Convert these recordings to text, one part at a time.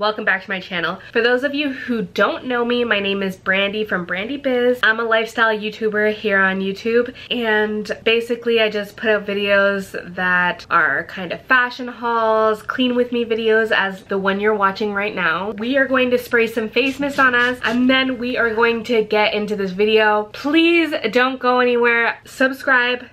welcome back to my channel. For those of you who don't know me, my name is Brandy from Brandy Biz. I'm a lifestyle YouTuber here on YouTube, and basically I just put out videos that are kind of fashion hauls, clean with me videos as the one you're watching right now. We are going to spray some face mist on us, and then we are going to get into this video. Please don't go anywhere. Subscribe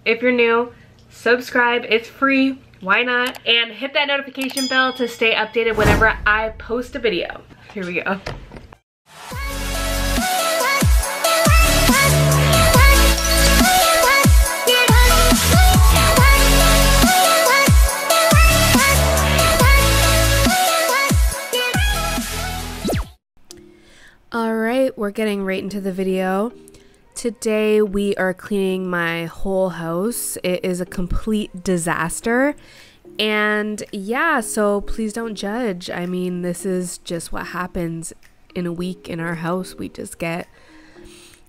if you're new. Subscribe, it's free. Why not? And hit that notification bell to stay updated whenever I post a video. Here we go. Alright, we're getting right into the video. Today we are cleaning my whole house. It is a complete disaster, and yeah, so please don't judge. I mean, this is just what happens in a week in our house. We just get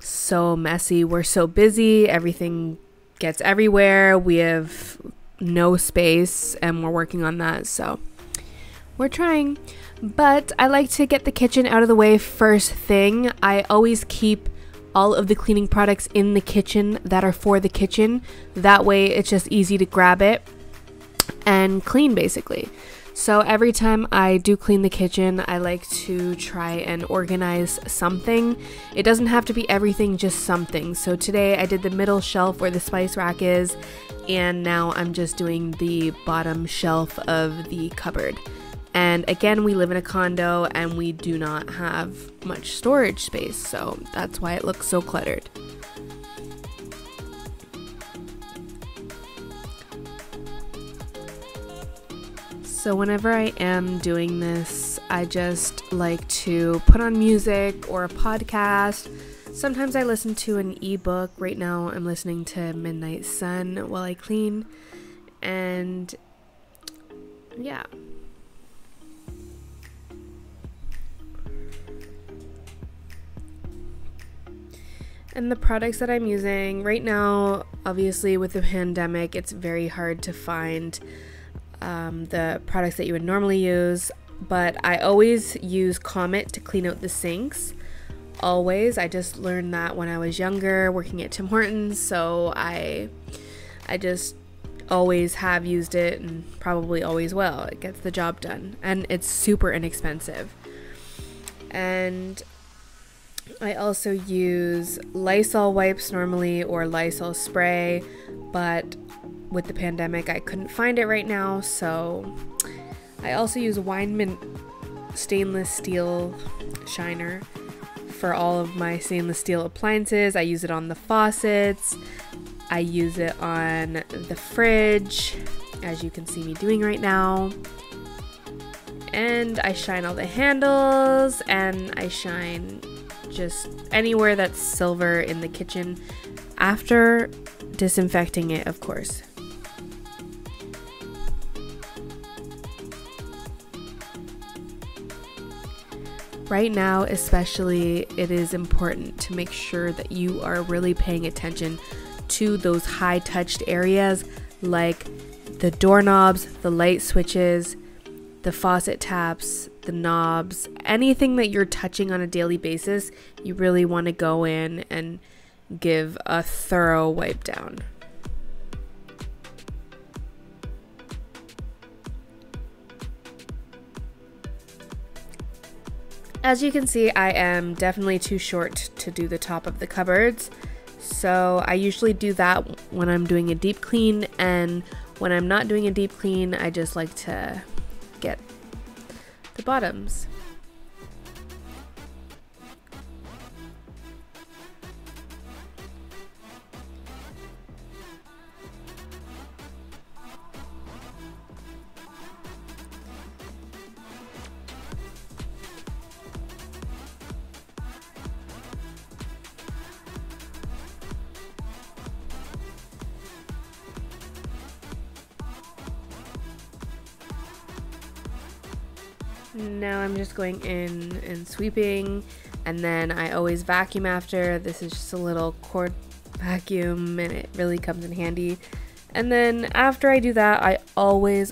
so messy. We're so busy, everything gets everywhere, we have no space, and we're working on that, so we're trying. But I like to get the kitchen out of the way first thing. I always keep all of the cleaning products in the kitchen that are for the kitchen. That way it's just easy to grab it and clean, basically. So every time I do clean the kitchen, I like to try and organize something. It doesn't have to be everything, just something. So today I did the middle shelf where the spice rack is, and now I'm just doing the bottom shelf of the cupboard. And again, we live in a condo and we do not have much storage space, so that's why it looks so cluttered. So whenever I am doing this, I just like to put on music or a podcast. Sometimes I listen to an ebook. Right now I'm listening to Midnight Sun while I clean, and yeah. And the products that I'm using right now, obviously with the pandemic, it's very hard to find the products that you would normally use, but I always use Comet to clean out the sinks. Always. I just learned that when I was younger working at Tim Hortons, so I just always have used it and probably always will. It gets the job done, and it's super inexpensive. And I also use Lysol wipes normally, or Lysol spray, but with the pandemic I couldn't find it right now, so I also use Weinmann stainless steel shiner for all of my stainless steel appliances. I use it on the faucets, I use it on the fridge, as you can see me doing right now, and I shine all the handles, and I shine just anywhere that's silver in the kitchen after disinfecting it, of course. Right now especially, it is important to make sure that you are really paying attention to those high touched areas like the doorknobs, the light switches, the faucet taps, the knobs, anything that you're touching on a daily basis. You really want to go in and give a thorough wipe down. As you can see, I am definitely too short to do the top of the cupboards, so I usually do that when I'm doing a deep clean, and when I'm not doing a deep clean, I just like to get the bottoms. Now I'm just going in and sweeping, and then I always vacuum after. This is just a little cord vacuum and it really comes in handy. And then after I do that, I always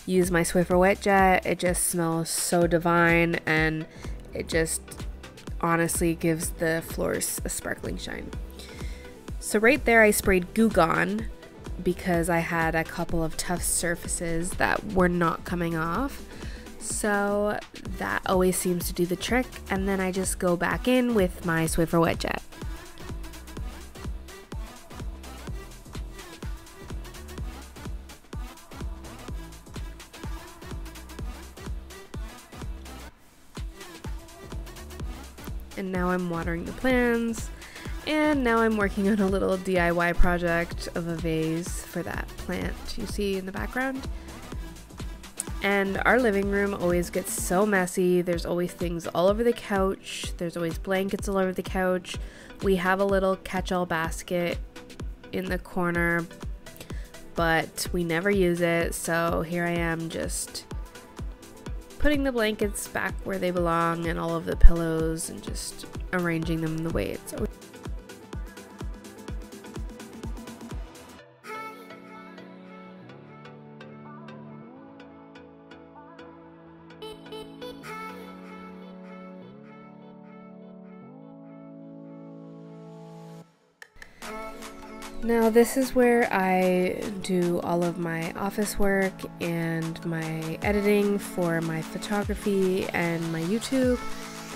use my Swiffer Wet Jet. It just smells so divine, and it just honestly gives the floors a sparkling shine. So right there I sprayed Goo Gone because I had a couple of tough surfaces that were not coming off. So that always seems to do the trick, and then I just go back in with my Swiffer Wet Jet. And now I'm watering the plants, and now I'm working on a little DIY project of a vase for that plant you see in the background. And our living room always gets so messy. There's always things all over the couch. There's always blankets all over the couch. We have a little catch-all basket in the corner, but we never use it. So here I am just putting the blankets back where they belong and all of the pillows and just arranging them the way it's always. Now this is where I do all of my office work and my editing for my photography and my YouTube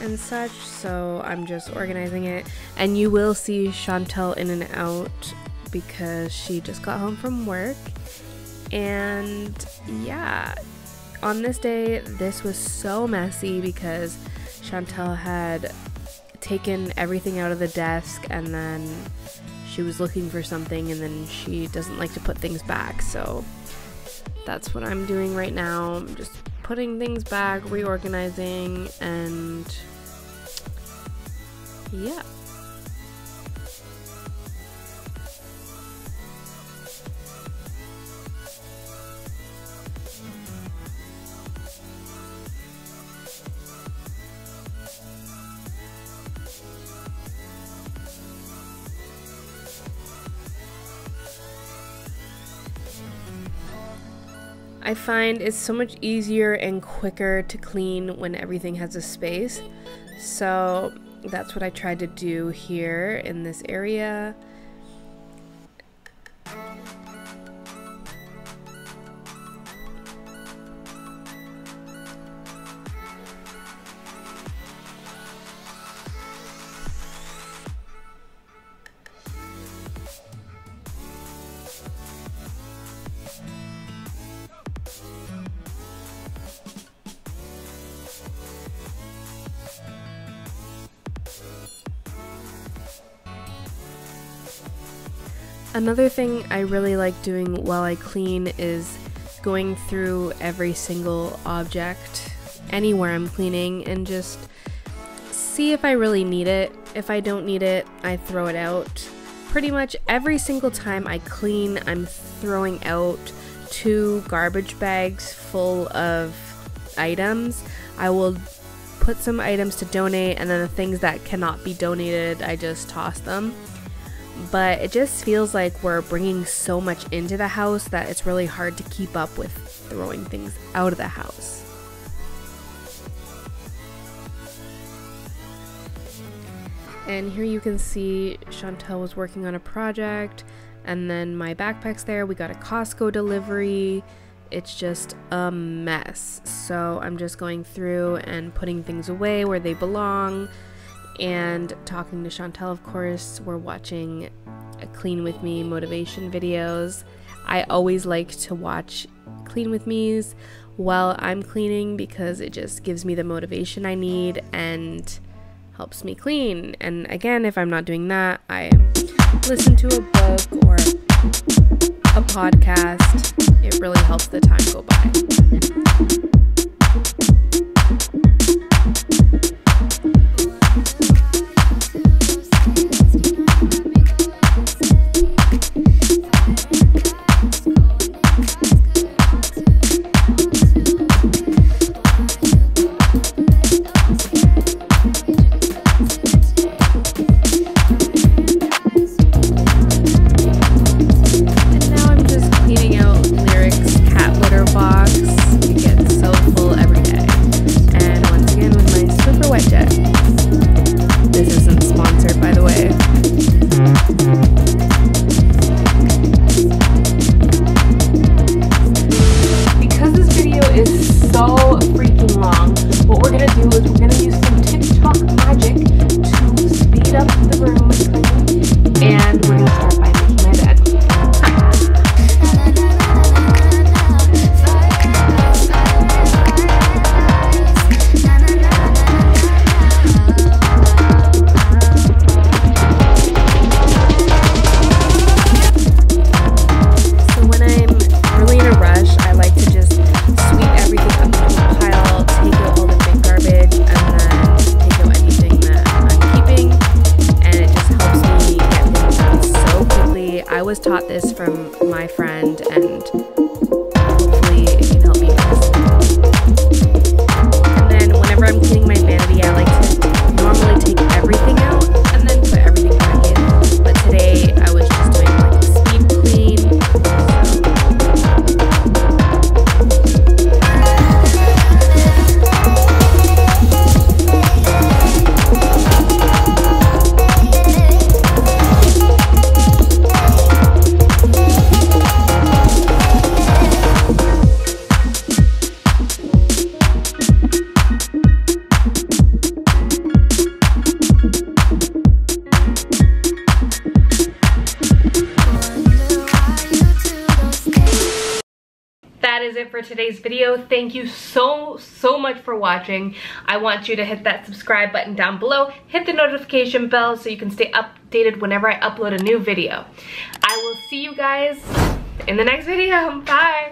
and such, so I'm just organizing it. And you will see Chantel in and out because she just got home from work. And yeah, on this day this was so messy because Chantel had taken everything out of the desk, and then she was looking for something, and then she doesn't like to put things back, so that's what I'm doing right now. I'm just putting things back, reorganizing, and yeah. I find it's so much easier and quicker to clean when everything has a space. So that's what I tried to do here in this area. Another thing I really like doing while I clean is going through every single object anywhere I'm cleaning and just see if I really need it. If I don't need it, I throw it out. Pretty much every single time I clean, I'm throwing out 2 garbage bags full of items. I will put some items to donate, and then the things that cannot be donated, I just toss them. But it just feels like we're bringing so much into the house that it's really hard to keep up with throwing things out of the house. And here you can see Chantel was working on a project, and then my backpack's there. We got a Costco delivery. It's just a mess. So I'm just going through and putting things away where they belong and talking to Chantel, of course. We're watching Clean With Me motivation videos. I always like to watch Clean With Me's while I'm cleaning because it just gives me the motivation I need and helps me clean. And again, if I'm not doing that, I listen to a book or a podcast. It really helps the time go by. And now I'm just cleaning out Lyric's cat litter box. was taught this from my friend, and hopefully it can help you guys. And then whenever I'm cleaning my vanity, I like to normally take everything out and then put everything back in. But today I was just doing like a speed clean. That is it for today's video. Thank you so much for watching. I want you to hit that subscribe button down below, hit the notification bell so you can stay updated whenever I upload a new video. I will see you guys in the next video. Bye.